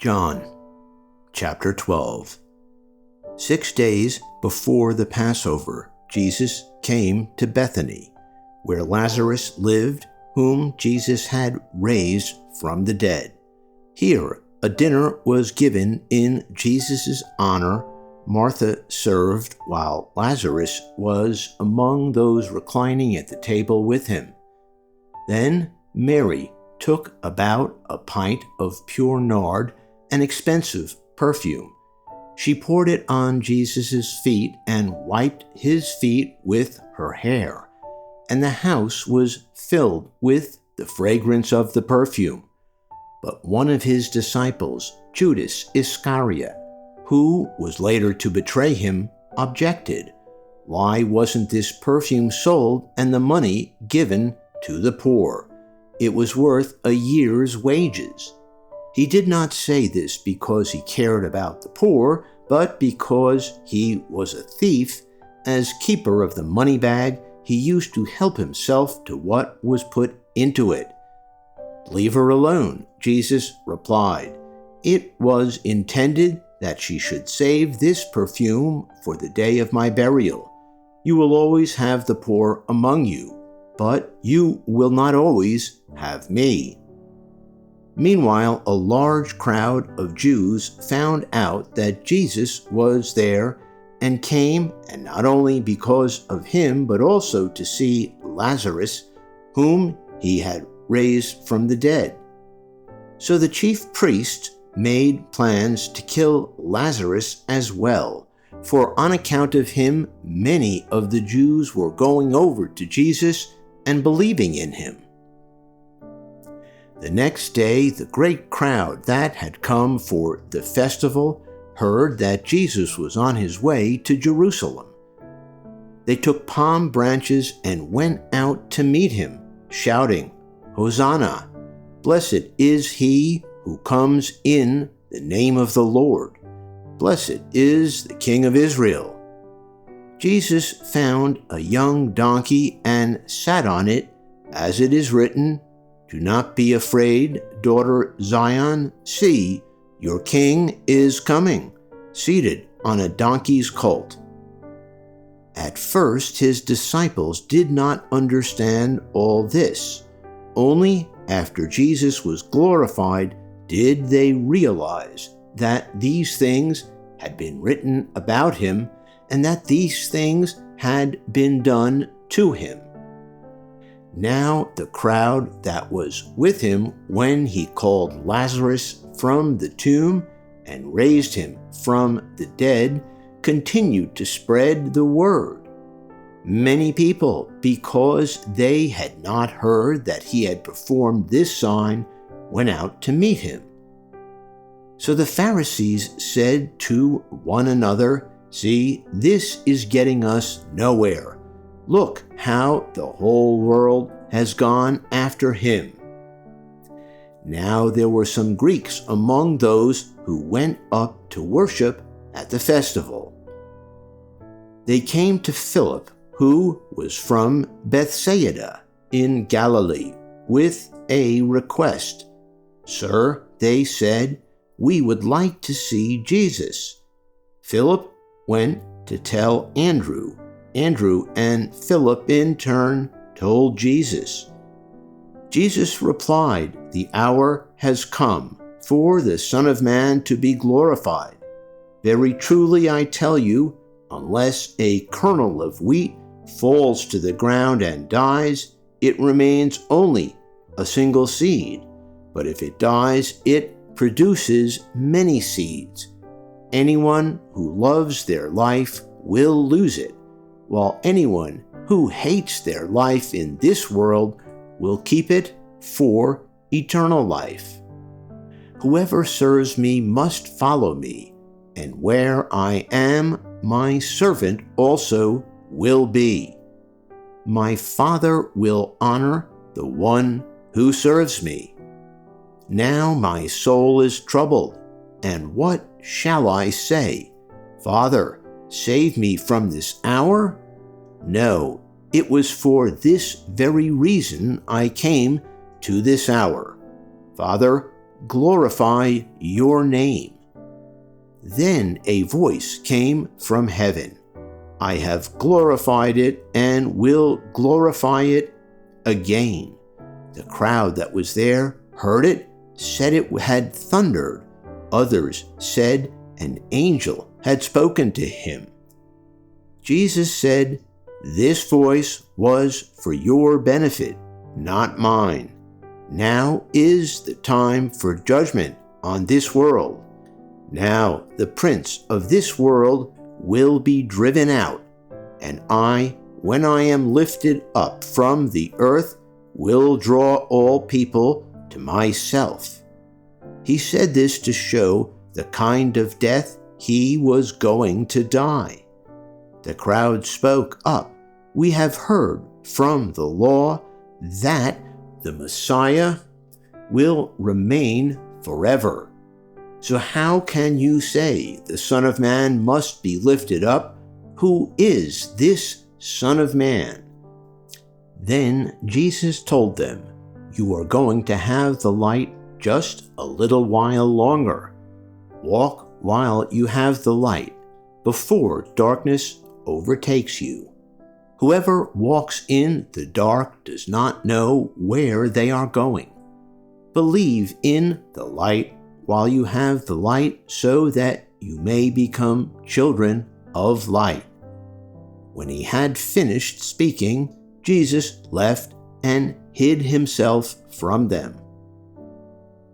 John chapter 12. 6 days before the Passover, Jesus came to Bethany, where Lazarus lived, whom Jesus had raised from the dead. Here a dinner was given in Jesus' honor. Martha served, while Lazarus was among those reclining at the table with him. Then Mary took about a pint of pure nard, an expensive perfume. She poured it on Jesus' feet and wiped his feet with her hair, and the house was filled with the fragrance of the perfume. But one of his disciples, Judas Iscariot, who was later to betray him, objected. Why wasn't this perfume sold and the money given to the poor? It was worth a year's wages. He did not say this because he cared about the poor, but because he was a thief. As keeper of the money bag, he used to help himself to what was put into it. "Leave her alone," Jesus replied. "It was intended that she should save this perfume for the day of my burial. You will always have the poor among you, but you will not always have me." Meanwhile, a large crowd of Jews found out that Jesus was there and came, and not only because of him, but also to see Lazarus, whom he had raised from the dead. So the chief priests made plans to kill Lazarus as well, for on account of him, many of the Jews were going over to Jesus and believing in him. The next day, the great crowd that had come for the festival heard that Jesus was on his way to Jerusalem. They took palm branches and went out to meet him, shouting, "Hosanna! Blessed is he who comes in the name of the Lord. Blessed is the King of Israel." Jesus found a young donkey and sat on it, as it is written, "Do not be afraid, daughter Zion. See, your king is coming, seated on a donkey's colt." At first, his disciples did not understand all this. Only after Jesus was glorified did they realize that these things had been written about him and that these things had been done to him. Now the crowd that was with him when he called Lazarus from the tomb and raised him from the dead continued to spread the word. Many people, because they had not heard that he had performed this sign, went out to meet him. So the Pharisees said to one another, "See, this is getting us nowhere. Look how the whole world has gone after him." Now there were some Greeks among those who went up to worship at the festival. They came to Philip, who was from Bethsaida in Galilee, with a request. "Sir," they said, "we would like to see Jesus." Philip went to tell Andrew. Andrew and Philip in turn told Jesus. Jesus replied, "The hour has come for the Son of Man to be glorified. Very truly I tell you, unless a kernel of wheat falls to the ground and dies, it remains only a single seed. But if it dies, it produces many seeds. Anyone who loves their life will lose it, while anyone who hates their life in this world will keep it for eternal life. Whoever serves me must follow me, and where I am, my servant also will be. My Father will honor the one who serves me. Now my soul is troubled, and what shall I say? Father, save me from this hour? No, it was for this very reason I came to this hour. Father, glorify your name." Then a voice came from heaven, "I have glorified it and will glorify it again." The crowd that was there heard it, said it had thundered. Others said an angel had spoken to him. Jesus said, "This voice was for your benefit, not mine. Now is the time for judgment on this world. Now the prince of this world will be driven out, and I, when I am lifted up from the earth, will draw all people to myself." He said this to show the kind of death he was going to die. The crowd spoke up, "We have heard from the law that the Messiah will remain forever. So how can you say the Son of Man must be lifted up? Who is this Son of Man?" Then Jesus told them, "You are going to have the light just a little while longer. Walk while you have the light, before darkness overtakes you. Whoever walks in the dark does not know where they are going. Believe in the light while you have the light, so that you may become children of light." When he had finished speaking, Jesus left and hid himself from them.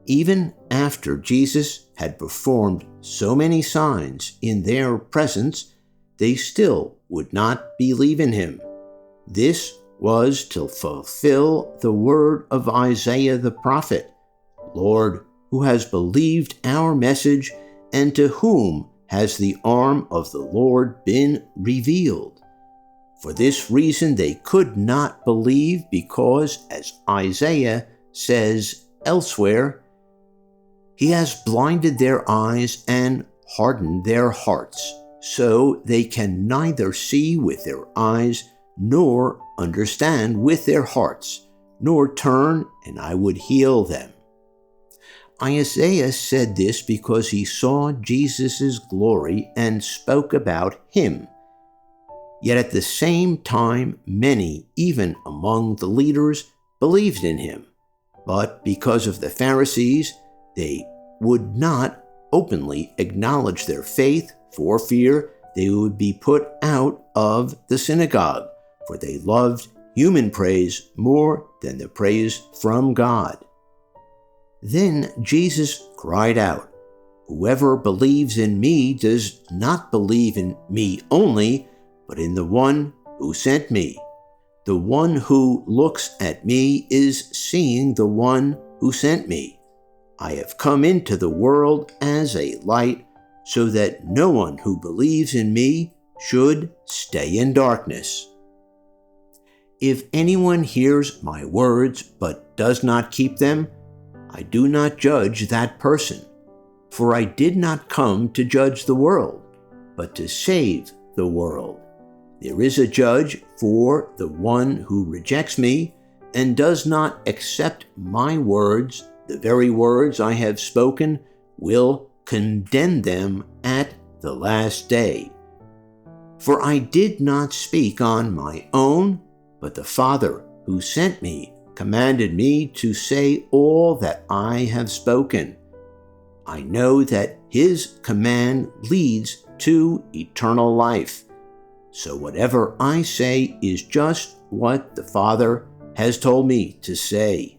Even after Jesus had performed so many signs in their presence, they still would not believe in him. This was to fulfill the word of Isaiah the prophet, "Lord, who has believed our message, and to whom has the arm of the Lord been revealed?" For this reason they could not believe, because, as Isaiah says elsewhere, "He has blinded their eyes and hardened their hearts, so they can neither see with their eyes, nor understand with their hearts, nor turn, and I would heal them." Isaiah said this because he saw Jesus' glory and spoke about him. Yet at the same time, many, even among the leaders, believed in him. But because of the Pharisees, they would not openly acknowledge their faith for fear they would be put out of the synagogue, for they loved human praise more than the praise from God. Then Jesus cried out, "Whoever believes in me does not believe in me only, but in the one who sent me. The one who looks at me is seeing the one who sent me. I have come into the world as a light, so that no one who believes in me should stay in darkness. If anyone hears my words but does not keep them, I do not judge that person. For I did not come to judge the world, but to save the world. There is a judge for the one who rejects me and does not accept my words. The very words I have spoken will condemn them at the last day. For I did not speak on my own, but the Father who sent me commanded me to say all that I have spoken. I know that his command leads to eternal life. So whatever I say is just what the Father has told me to say.